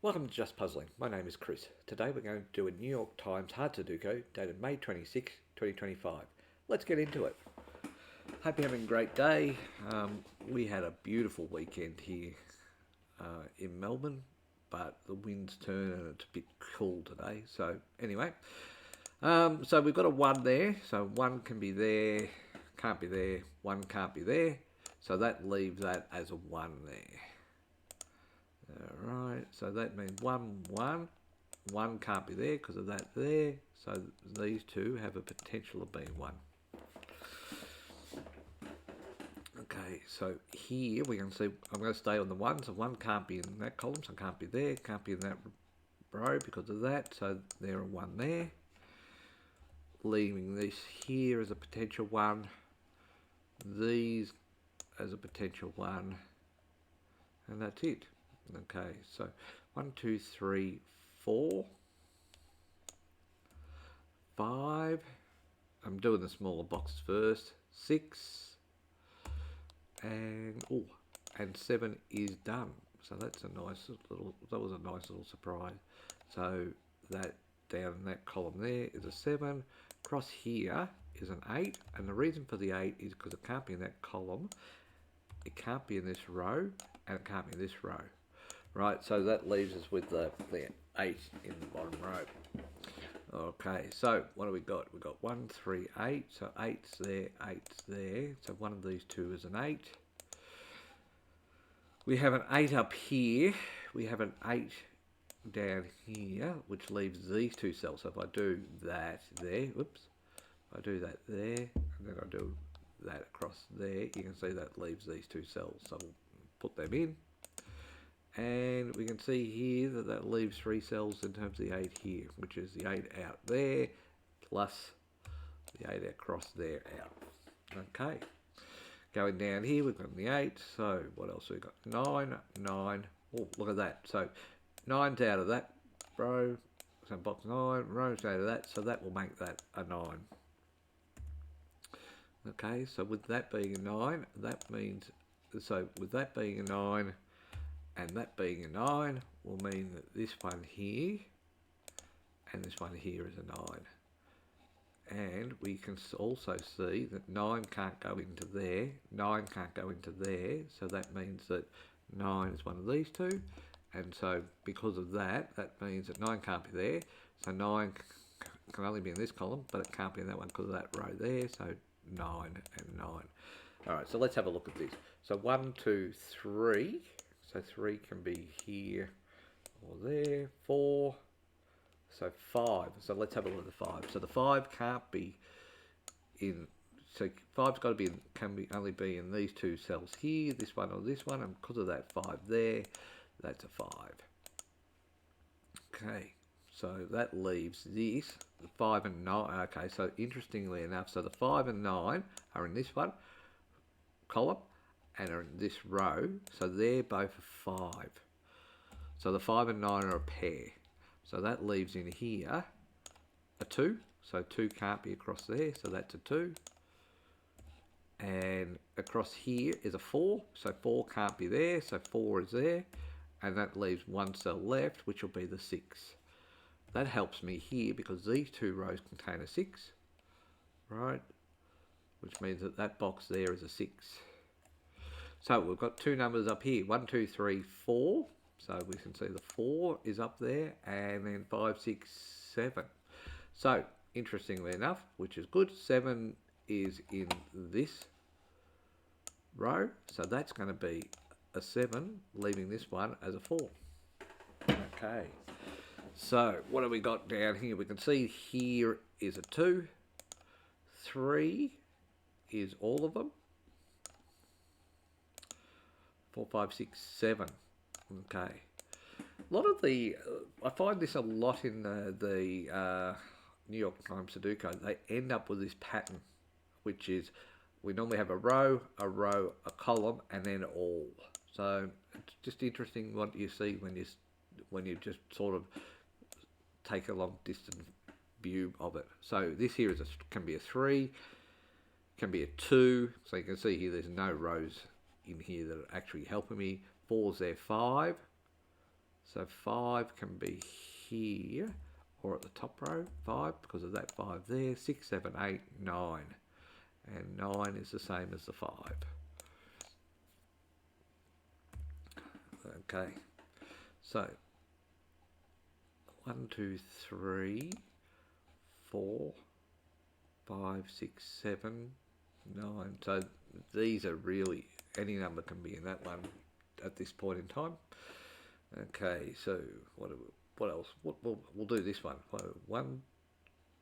Welcome to Just Puzzling. My name is Chris. Today we're going to do a New York Times hard Sudoku dated May 26, 2025. Let's get into it. Hope you're having a great day. We had a beautiful weekend here in Melbourne, but the winds turn and it's a bit cool today. So anyway, so we've got a 1 there. So 1 can be there, can't be there, 1 can't be there. So that leaves that as a 1 there. Alright, so that means 1, 1. 1 can't be there because of that there. So these two have a potential of being 1. Okay, so here we can see I'm going to stay on the 1. So 1 can't be in that column, so can't be there. Can't be in that row because of that. So there are 1 there. Leaving this here as a potential 1. These as a potential 1. And that's it. Okay, so 1, 2, 3, 4, 5. I'm doing the smaller boxes first. 6, and 7 is done. So that's a nice little. That was a nice little surprise. So that down in that column there is a 7. Across here is an 8, and the reason for the 8 is because it can't be in that column. It can't be in this row, and it can't be in this row. Right, so that leaves us with the 8 in the bottom row. Okay, so what do we got? We've got 1, 3, 8. So 8's there, 8's there. So one of these two is an 8. We have an 8 up here. We have an 8 down here, which leaves these two cells. So if I do that there, whoops, if I do that there, and then I do that across there, you can see that leaves these two cells. So we'll put them in. And we can see here that that leaves 3 cells in terms of the 8 here, which is the 8 out there plus the 8 across there out. Okay. Going down here, we've got the 8. So what else have we got? 9, 9. Oh, look at that. So 9's out of that row. So box 9, row's out of that. So that will make that a 9. Okay, so with that being a 9, that means, so with that being a 9, and that being a 9 will mean that this one here and this one here is a 9. And we can also see that 9 can't go into there, 9 can't go into there, so that means that 9 is one of these two. And so because of that, that means that 9 can't be there. So 9 can only be in this column, but it can't be in that one because of that row there. So 9 and 9. All right, so let's have a look at this. So 1, 2, 3. So 3 can be here or there. 4. So 5. So let's have a look at the 5. So the 5 can't be in. So 5's got to be in, only be in these two cells here, this one or this one, and because of that 5 there, that's a 5. Okay. So that leaves this, the 5 and 9. Okay, so interestingly enough, so the 5 and 9 are in this one column and are in this row. So they're both a 5. So the 5 and 9 are a pair. So that leaves in here a 2. So 2 can't be across there, so that's a 2. And across here is a 4. So 4 can't be there, so 4 is there. And that leaves 1 cell left, which will be the 6. That helps me here because these two rows contain a 6, right? Which means that that box there is a 6. So we've got 2 numbers up here, 1, 2, 3, 4. So we can see the 4 is up there, and then 5, 6, 7. So interestingly enough, which is good, 7 is in this row. So that's going to be a 7, leaving this one as a 4. Okay. So what have we got down here? We can see here is a 2. 3 is all of them. 4, 5, 6, 7. Okay. A lot of the, I find this a lot in the New York Times Sudoku. They end up with this pattern, which is we normally have a row, a column, and then all. So it's just interesting what you see when you just sort of take a long distance view of it. So this here is can be a 3, can be a 2. So you can see here there's no rows in here that are actually helping me. 4's there, 5, So 5 can be here or at the top row, 5 because of that 5 there, 6, 7, 8, 9. And 9 is the same as the 5. Okay, so 1, 2, 3, 4, 5, 6, 7, 9. So these are really, any number can be in that one at this point in time. Okay, so what else? We'll do this one. 1,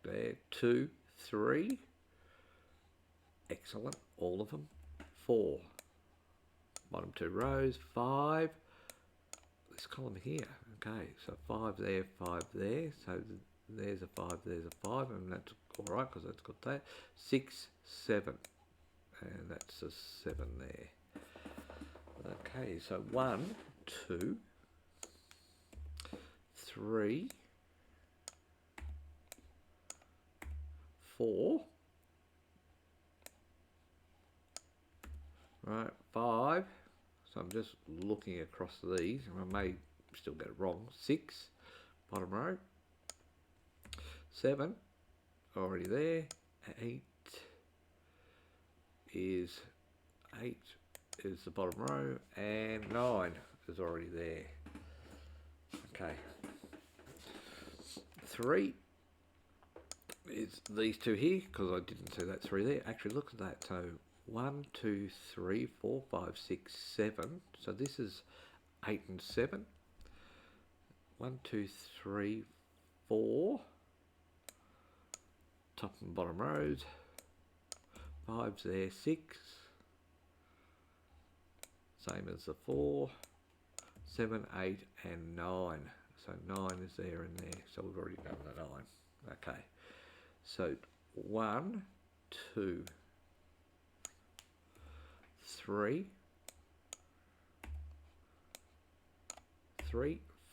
there, 2, 3. Excellent, all of them. 4, bottom 2 rows. 5, this column here. Okay, so 5 there, 5 there. So there's a 5, there's a 5, and that's all right because that's got that. 6, 7, and that's a 7 there. Okay, so 1, 2, 3, 4, right, 5. So I'm just looking across these, and I may still get it wrong. 6, bottom row. 7, already there. 8 is the bottom row, and 9 is already there. Okay. 3 is these two here, because I didn't see that 3 there. Actually, look at that. So 1, 2, 3, 4, 5, 6, 7. So this is 8 and 7. 1, 2, 3, 4. Top and bottom rows. 5's there. 6. Same as the 4. 7, 8, and 9. So 9 is there and there. So we've already done the 9. Okay. So 1, 2, 3,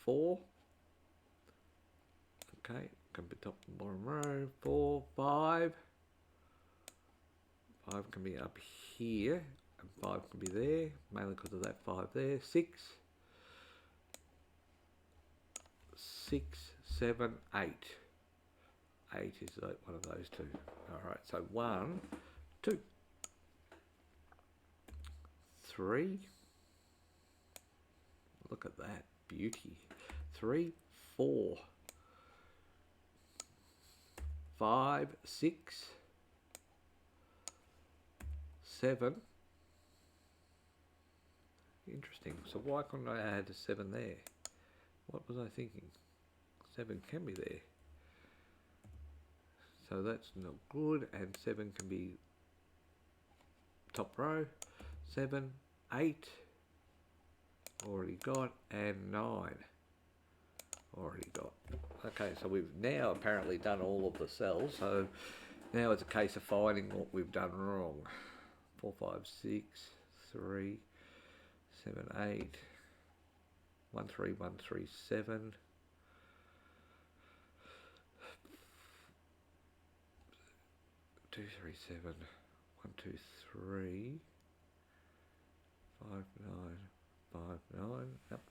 4. Okay, can be top and bottom row. 4, 5. 5 can be up here, and 5 can be there, mainly because of that 5 there. 6, 7, 8. 8 is one of those two. All right, so 1, 2, 3. Look at that beauty. 3, 4, 5, 6, 7. Interesting. So why couldn't I add a 7 there? What was I thinking? 7 can be there. So that's not good. And 7 can be top row. 7, 8. Already got. And 9. Already got. Okay, so we've now apparently done all of the cells. So now it's a case of finding what we've done wrong. 4, 5, 6, 3, 7, 8, 1, 3, 1, 3, 7, 2, 3, 7, 1, 2, 3, 5, 9, 5, 9. Yep.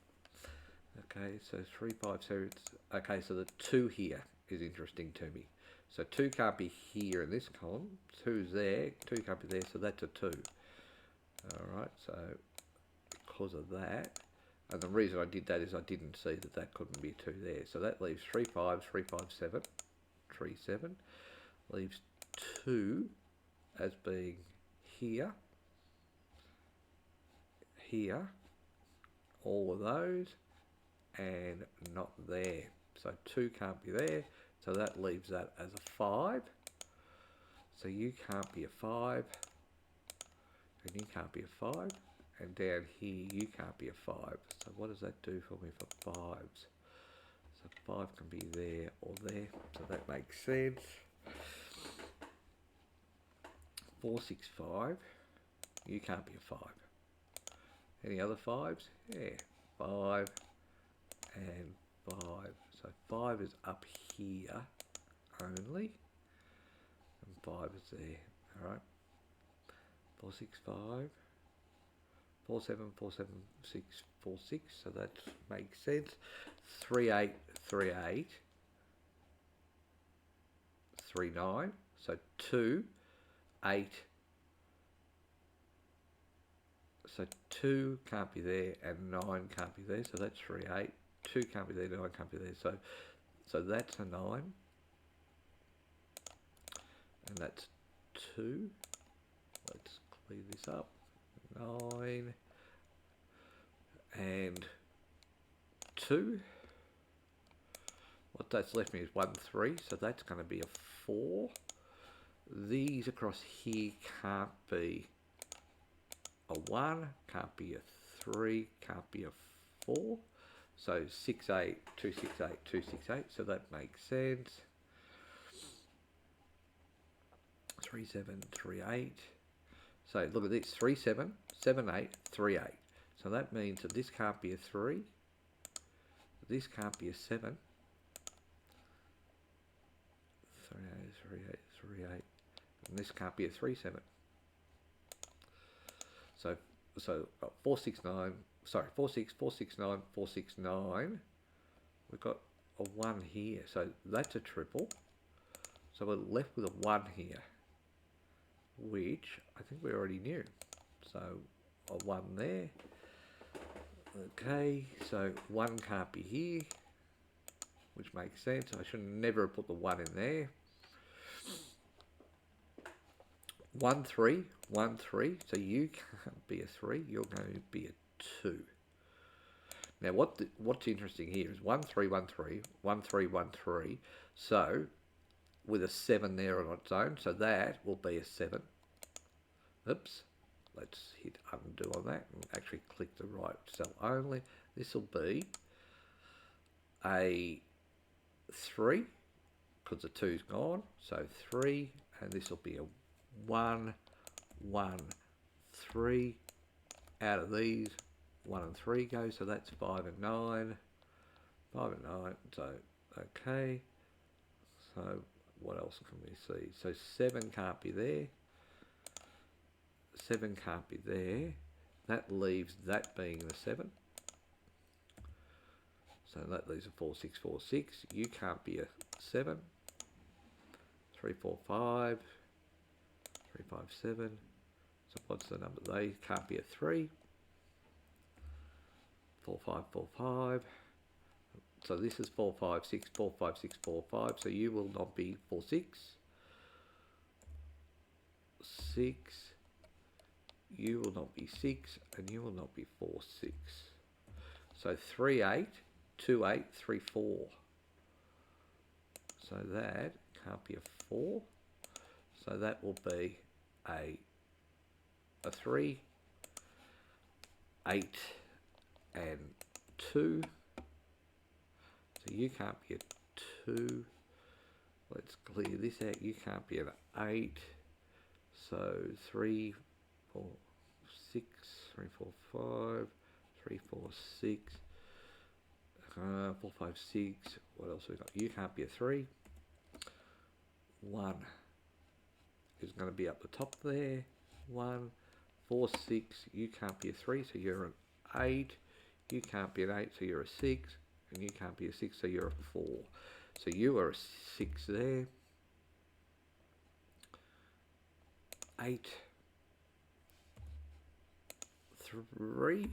Okay, so 3, 5, so it's okay. So the 2 here is interesting to me. So 2 can't be here in this column. 2's there. 2 can't be there, so that's a 2. All right, so because of that, and the reason I did that is I didn't see that that couldn't be a 2 there. So that leaves 3, 5, 3, 5, 7, 3, 7. Leaves 2 as being here, here, all of those, and not there. So 2 can't be there. So that leaves that as a 5. So you can't be a 5. And you can't be a 5. And down here, you can't be a 5. So what does that do for me for 5s? So 5 can be there or there. So that makes sense. 4, 6, 5. You can't be a 5. Any other 5s? Yeah. 5 and 5. So 5 is up here only, and 5 is there. All right. 4, 6, 5, 4 7 4 7 6 4 6. So that makes sense. 3 8 3 8 3 9. So 2 8. So 2 can't be there and 9 can't be there. So that's 3 8. 2 can't be there, 9 can't be there. So that's a 9. And that's 2. Let's clear this up. 9 and 2. What that's left me is 1 3. So that's going to be a 4. These across here can't be a 1, can't be a 3, can't be a 4. So 6 8 2 6 8 2 6 8. So that makes sense. 3 7 3 8. So look at this, 3 7 7 8 3 8. So that means that this can't be a 3. This can't be a 7. 3 8 3 8 3 8. And this can't be a 3 7. So 4 6 9. Sorry, 4 6 4 6 9 4 6 9. We've got a 1 here. So that's a triple. So we're left with a 1 here, which I think we already knew. So a 1 there. Okay, so 1 can't be here, which makes sense. I should never have put the 1 in there. 1 3 1 3. So you can't be a 3. You're going to be a 2. Now what's interesting here is 1 3 1 3 1 3 1 3. So with a 7 there on its own, so that will be a 7. Oops. Let's hit undo on that and actually click the right cell only. This will be a 3 because the 2's gone. So 3, and this will be a 1 1 3. Out of these, 1 and 3 go, so that's 5 and 9. 5 and 9, so okay. So what else can we see? So 7 can't be there. 7 can't be there. That leaves that being the 7. So that leaves a 4 6 4 6. You can't be a 7. 3 4 5. 3 5 7. So what's the number? They can't be a 3. 4 5 4 5. So this is 4 5 6 4 5 6 4 5. So you will not be 4 6. 6. You will not be 6, and you will not be 4 6. So 3 8 2 8 3 4. So that can't be a 4. So that will be a 3, 8 and 2. So you can't be a 2. Let's clear this out. You can't be an 8. So 3 4 6 3 4 5 3 4 6 4 5 6. What else we got? You can't be a 3. 1 is going to be up the top there. 1 4 6. You can't be a 3, so you're an 8. You can't be an 8, so you're a 6. And you can't be a 6, so you're a 4. So you are a 6 there. 8 3,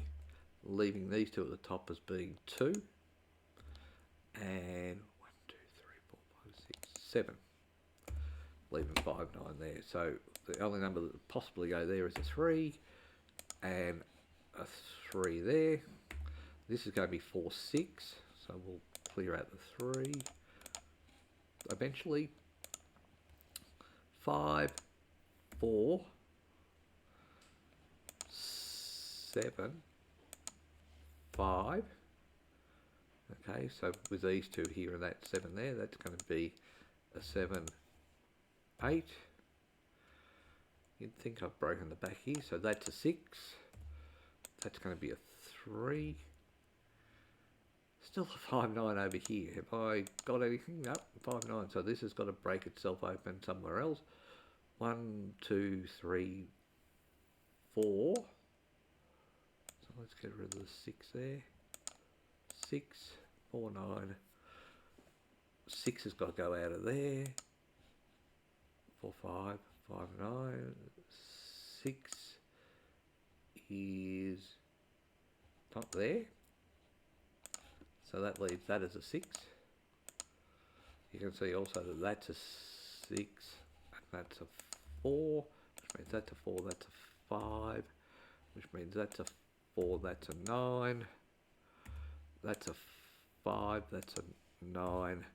leaving these two at the top as being 2, and 1 2 3 4 5 6 7, leaving 5 9 there. So the only number that would possibly go there is a 3 and a 3 there. This is going to be 4 6, so we'll clear out the 3 eventually. 5 4 7 5. Okay, so with these two here and that 7 there, that's going to be a 7 8. You'd think I've broken the back here, so that's a 6. That's going to be a 3. Still a 5 9 over here. Have I got anything? No, 5 9. So this has got to break itself open somewhere else. 1 2 3 4. let's get rid of the 6 there. 6, 4, 9. 6 has got to go out of there. 4, 5, 5, 9. 6 is not there. So that leaves that as a 6. You can see also that that's a 6 and that's a 4, which means that's a 4, that's a 5, which means that's a 4, that's a 9, that's a 5, that's a 9,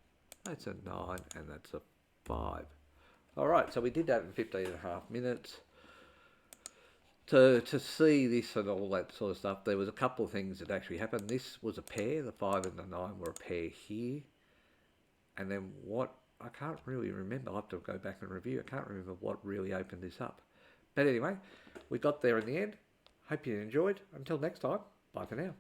that's a 9, and that's a 5. Alright, so we did that in 15.5 minutes. To see this and all that sort of stuff, there was a couple of things that actually happened. This was a pair, the 5 and the 9 were a pair here. And then what, I can't really remember, I'll have to go back and review, I can't remember what really opened this up. But anyway, we got there in the end. Hope you enjoyed. Until next time, bye for now.